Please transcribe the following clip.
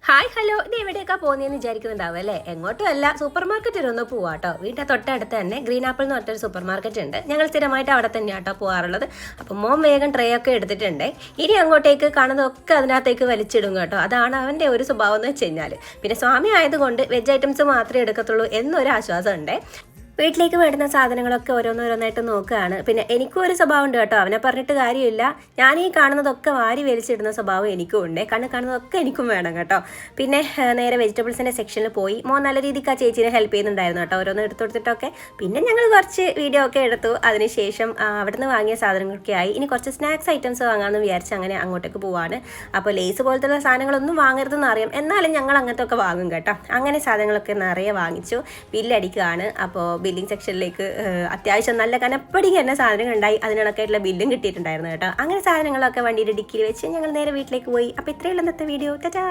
Hi hello ഇത് എവിടെയൊക്കെ പോകുന്നതെന്ന് വിചാരിക്കുന്നുണ്ടാവും അല്ലേ? എങ്ങോട്ടും അല്ല, സൂപ്പർ മാർക്കറ്റിലൊന്ന് പോവാട്ടോ. വീട്ടിൽ തൊട്ടടുത്ത് തന്നെ ഗ്രീൻ ആപ്പിൾ എന്ന് പറഞ്ഞൊരു സൂപ്പർ മാർക്കറ്റ് ഉണ്ട്. ഞങ്ങൾ സ്ഥിരമായിട്ട് അവിടെ തന്നെയാട്ടോ പോകാറുള്ളത്. അപ്പം മോൻ വേഗം ട്രേ ഒക്കെ എടുത്തിട്ടുണ്ട്. ഇനി അങ്ങോട്ടേക്ക് കാണുന്നതൊക്കെ അതിനകത്തേക്ക് വലിച്ചിടും കേട്ടോ. അതാണ് അവൻ്റെ ഒരു സ്വഭാവം എന്ന് വെച്ച് കഴിഞ്ഞാൽ. പിന്നെ സ്വാമി ആയതുകൊണ്ട് വെജ് ഐറ്റംസ് മാത്രമേ എടുക്കത്തുള്ളൂ എന്നൊരു ആശ്വാസം ഉണ്ട്. വീട്ടിലേക്ക് വേണ്ടുന്ന സാധനങ്ങളൊക്കെ ഓരോന്നോരോന്നായിട്ട് നോക്കുകയാണ്. പിന്നെ എനിക്കും ഒരു സ്വഭാവം ഉണ്ട് കേട്ടോ, അവനെ പറഞ്ഞിട്ട് കാര്യമില്ല. ഞാൻ ഈ കാണുന്നതൊക്കെ വാരി വലിച്ചിടുന്ന സ്വഭാവം എനിക്കും ഉണ്ട്. കാണുന്നതൊക്കെ എനിക്കും വേണം കേട്ടോ. പിന്നെ നേരെ വെജിറ്റബിൾസിൻ്റെ സെക്ഷനിൽ പോയി. മോൻ നല്ല രീതിക്ക് ആ ചേച്ചീനെ ഹെൽപ്പ് ചെയ്യുന്നുണ്ടായിരുന്നു കേട്ടോ, ഓരോന്ന് എടുത്തു കൊടുത്തിട്ടൊക്കെ. പിന്നെ ഞങ്ങൾ കുറച്ച് വീഡിയോ ഒക്കെ എടുത്തു. അതിനുശേഷം അവിടുന്ന് വാങ്ങിയ സാധനങ്ങളൊക്കെ ആയി. ഇനി കുറച്ച് സ്നാക്സ് ഐറ്റംസ് വാങ്ങാമെന്ന് വിചാരിച്ച് അങ്ങനെ അങ്ങോട്ടേക്ക് പോവാണ്. അപ്പോൾ ലേസ് പോലത്തെ സാധനങ്ങളൊന്നും വാങ്ങരുതെന്ന് അറിയാം, എന്നാലും ഞങ്ങൾ അങ്ങനത്തെ ഒക്കെ വാങ്ങും കേട്ടോ. അങ്ങനെ സാധനങ്ങളൊക്കെ നിറയെ വാങ്ങിച്ചു. ബില്ലടിക്കുകയാണ്. അപ്പോൾ ബില്ലിംഗ് സെക്ഷനിലേക്ക് അത്യാവശ്യം നല്ല കനപ്പടിക്ക് തന്നെ സാധനങ്ങൾ ഉണ്ടായി. അതിനൊക്കെയായിട്ടുള്ള ബില്ലും കിട്ടിയിട്ടുണ്ടായിരുന്നു കേട്ടോ. അങ്ങനെ സാധനങ്ങളൊക്കെ വണ്ടിയുടെ ഡിക്കിയിൽ വെച്ച് ഞങ്ങൾ നേരെ വീട്ടിലേക്ക് പോയി. അപ്പോൾ ഇത്രയുള്ള ഇന്നത്തെ വീഡിയോ. ടാറ്റാ.